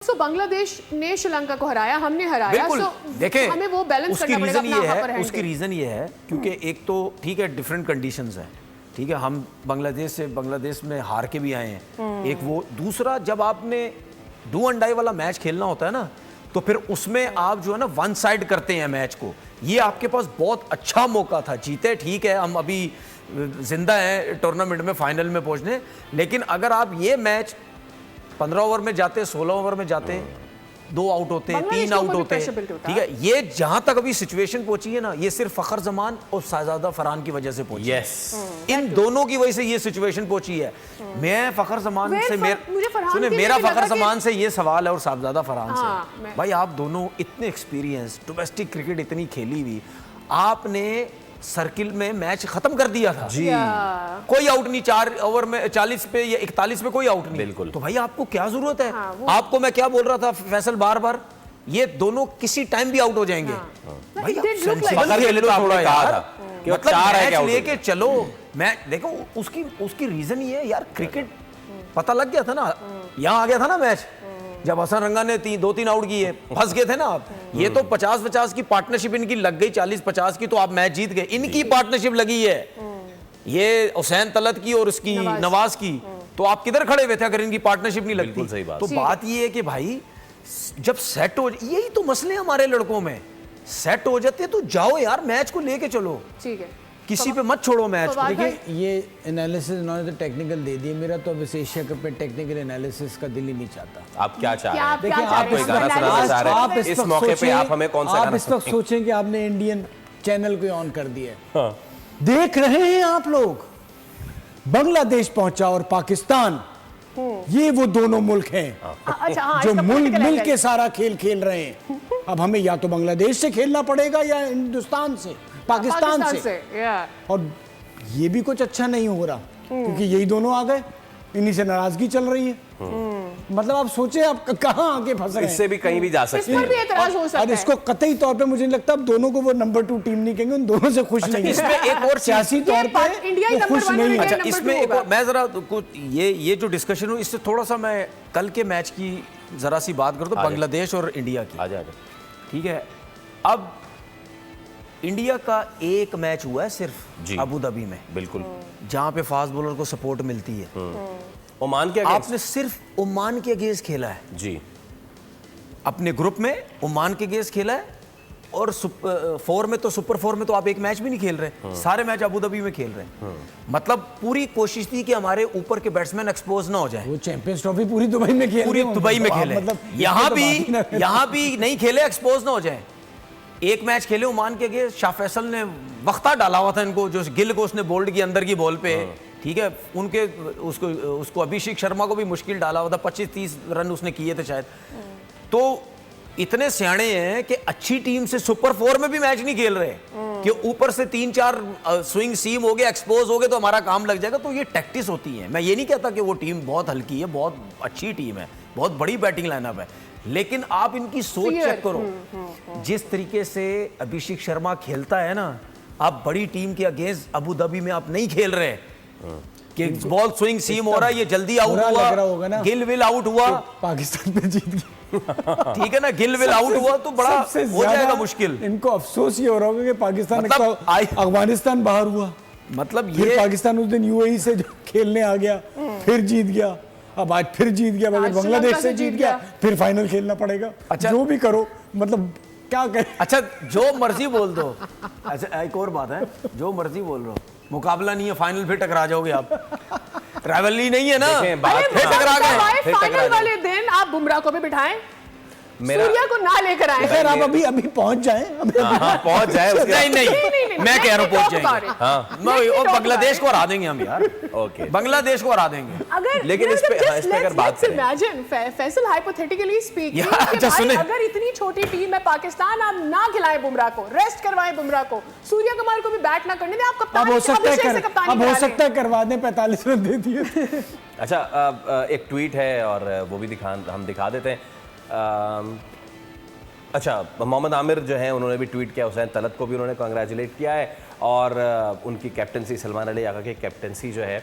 तो बांग्लादेश ने श्रीलंका को हराया, हमने हराया। बिल्कुल। देखें, हमें वो बैलेंस उसकी करना पड़ेगा रीजन अपना ये वहाँ पर है, उसकी रीजन ये है क्योंकि एक तो ठीक है डिफरेंट कंडीशंस हैं, ठीक है, हम बांग्लादेश में हार के भी आए हैं, एक वो, दूसरा जब आपने डू एंड डाई वाला मैच खेलना होता है ना, तो फिर उसमें आप जो है ना वन साइड करते हैं मैच को। ये आपके पास बहुत अच्छा मौका था, जीते ठीक है, हम अभी जिंदा हैं टूर्नामेंट में फाइनल में पहुंचने, लेकिन अगर आप ये मैच 15 ओवर में जाते, 16 ओवर में जाते, 2 आउट होते, 3 आउट होते, ठीक है, ये जहां तक अभी सिचुएशन पहुंची है ना, ये सिर्फ फखर जमान और शहजादा फरहान की वजह से पहुंची है। इन दोनों की वजह से ये सिचुएशन पहुंची है। मैं फखर जमान से मेरा फखर जमान से ये सवाल है और साहबजादा फरहान से, भाई आप दोनों इतने एक्सपीरियंस, डोमेस्टिक क्रिकेट इतनी खेली हुई, आपने सर्किल में मैच खत्म कर दिया था जी, कोई आउट नहीं, 4 ओवर में 40 पे या 41 पे कोई आउट नहीं, बिल्कुल। तो भाई आपको क्या जरूरत है? आपको मैं क्या बोल रहा था फैसल, बार बार ये दोनों किसी टाइम भी आउट हो जाएंगे। भाई मतलब मैच लेके चलो, मैं देखो उसकी रीजन ये है यार, क्रिकेट पता लग गया था ना, यहाँ आ गया था ना मैच, जब हसन रंगा ने 2-3 आउट किए, फंस गए थे ना आप। ये तो 50-50 की पार्टनरशिप इनकी लग गई, 40-50 की, तो आप मैच जीत गए। इनकी पार्टनरशिप लगी है, ये हुसैन तलत की और उसकी नवाज की, तो आप किधर खड़े हुए थे अगर इनकी पार्टनरशिप नहीं लगती? सही बात। तो बात ये है कि भाई जब सेट हो, यही तो मसले हमारे लड़कों में, सेट हो जाते तो जाओ यार, मैच को लेके चलो, ठीक है, किसी पे मत छोड़ो मैच को। देखिए ये एनालिसिस इन्होंने तो टेक्निकल दे दिया, मेरा तो अब इस एशिया कप में टेक्निकल एनालिसिस का दिल ही नहीं चाहता। आप क्या चाह रहे हैं? देखिए आप इस मौके पे आप हमें कौन सा गाना, आप इस वक्त सोचें कि आपने इंडियन चैनल को ऑन कर दिया है, देख रहे हैं आप लोग, बांग्लादेश पहुंचा और पाकिस्तान, ये वो दोनों मुल्क हैं जो मिल के सारा खेल खेल रहे हैं। अब हमें या तो बांग्लादेश से खेलना पड़ेगा या हिंदुस्तान से, पाकिस्तान से। और ये भी कुछ अच्छा नहीं हो रहा क्योंकि यही दोनों आ गए, इन्हीं से नाराजगी चल रही है। मतलब आप सोचे आप कहां आके फंस रहे हैं, इससे भी कहीं भी जा सकते हैं, इस पर भी एतराज हो सकता है। और इसको कतई तौर पे मुझे नहीं लगता अब दोनों को वो नंबर 2 टीम नहीं कहेंगे, उन दोनों से खुश नहीं है। इसमें एक और सियासी तौर पे इंडिया खुश नहीं है। अच्छा, इसमें एक और मैं जरा कुछ ये जो डिस्कशन हो, इससे थोड़ा सा मैं कल के मैच की जरा सी बात कर दूं, बांग्लादेश और इंडिया की, ठीक है। अब इंडिया का एक मैच हुआ है सिर्फ अबू धाबी में, बिल्कुल, जहां पे फास्ट बॉलर को सपोर्ट मिलती है। ओमान के आपने सिर्फ ओमान के अगेंस्ट खेला है जी, अपने ग्रुप में ओमान के अगेंस्ट खेला है, और सुपर 4 में तो आप एक मैच भी नहीं खेल रहे, सारे मैच अबू धाबी में खेल रहे हैं। मतलब पूरी कोशिश थी कि हमारे ऊपर के बैट्समैन एक्सपोज ना हो जाए। वो चैंपियंस ट्रॉफी पूरी दुबई में खेले, पूरी दुबई में खेले, मतलब यहाँ भी नहीं खेले, एक्सपोज ना हो जाए। एक मैच खेले ओमान के अगेंस्ट, शाह फैसल ने वक्ता डाला हुआ था इनको, जो गिल को उसने बोल्ड की अंदर की बॉल पे, ठीक है, उनके उसको अभिषेक शर्मा को भी मुश्किल डाला हुआ था, 25-30 रन उसने किए थे शायद। तो इतने सियाणे हैं कि अच्छी टीम से सुपर 4 में भी मैच नहीं खेल रहे कि ऊपर से 3-4 स्विंग सीम हो गए, एक्सपोज हो गए तो हमारा काम लग जाएगा। तो ये टैक्टिस होती है। मैं ये नहीं कहता कि वो टीम बहुत हल्की है, बहुत अच्छी टीम है, बहुत बड़ी बैटिंग लाइनअप है, लेकिन आप इनकी सोच चेक करो। जिस तरीके से अभिषेक शर्मा खेलता है ना, आप बड़ी टीम के अगेंस्ट अबू धाबी में आप नहीं खेल रहे कि बॉल स्विंग सीम हो रहा है, ये जल्दी आउट हुआ, गिल विल आउट हुआ, पाकिस्तान पे जीत गया, ठीक है ना, गिल विल आउट हुआ तो बड़ा हो जाएगा मुश्किल। इनको अफसोस ये हो रहा होगा कि पाकिस्तान अफगानिस्तान बाहर हुआ, मतलब ये पाकिस्तान उस दिन यूएई से खेलने आ गया, फिर जीत गया, अब आज फिर जीत गया, मगर बांग्लादेश से जीत गया, फिर फाइनल खेलना पड़ेगा। अच्छा, जो भी करो, मतलब क्या करें। अच्छा, जो मर्जी बोल दो। अच्छा, एक और बात है, जो मर्जी बोल रहे हो, मुकाबला नहीं है, फाइनल फिर टकरा जाओगे आप, राइवलरी नहीं है ना, फिर टकरा गए। फाइनल वाले दिन आप बुमराह को भी बिठाएं, सूर्या को ना लेकर आए। अगर आप अभी पहुंच जाएं, पहुंच जाए, नहीं, मैं कह रहा हूं पहुंच जाएंगे, बांग्लादेश को हरा देंगे हम यार, ओके, बांग्लादेश को हरा देंगे। अगर लेकिन इस पे अगर बात करें, इमेजिन फैसल हाइपोथेटिकली स्पीकिंग, अगर इतनी छोटी टीम है पाकिस्तान, आप ना खिलाएं बुमराह को, रेस्ट करवाएं बुमराह को, सूर्या कुमार को भी बैट ना करने दें, आप कप्तान, अब हो सकता है करवा दें, 45 रन दे दिए। अच्छा, एक ट्वीट है और वो भी हम दिखा देते हैं। अच्छा, मोहम्मद आमिर जो है उन्होंने भी ट्वीट किया, हुसैन तलत को भी उन्होंने कांग्रेचुलेट किया है, और उनकी कैप्टनसी, सलमान अली आका की कैप्टनसी जो है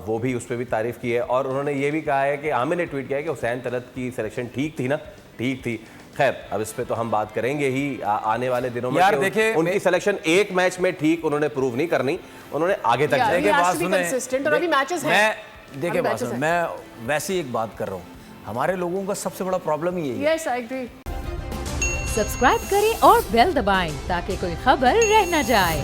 वो भी उस पर भी तारीफ की है और उन्होंने ये भी कहा है कि आमिर ने ट्वीट किया है कि हुसैन तलत की सिलेक्शन ठीक थी ना, ठीक थी। खैर अब इस पे तो हम बात करेंगे ही आने वाले दिनों में। यार कि देखिए, उनकी सिलेक्शन एक मैच में ठीक उन्होंने प्रूव नहीं करनी, उन्होंने आगे तक Yeah, जाएंगे। he has बात to be सुने, consistent और अभी matches हैं। मैं देखिए अभी बात matches सुने, हैं। मैं वैसे ही एक बात कर रहा हूँ, हमारे लोगों का सबसे बड़ा प्रॉब्लम ही यही है। Yes, I agree. सब्सक्राइब करें और बेल दबाएं ताकि कोई खबर रह न जाए।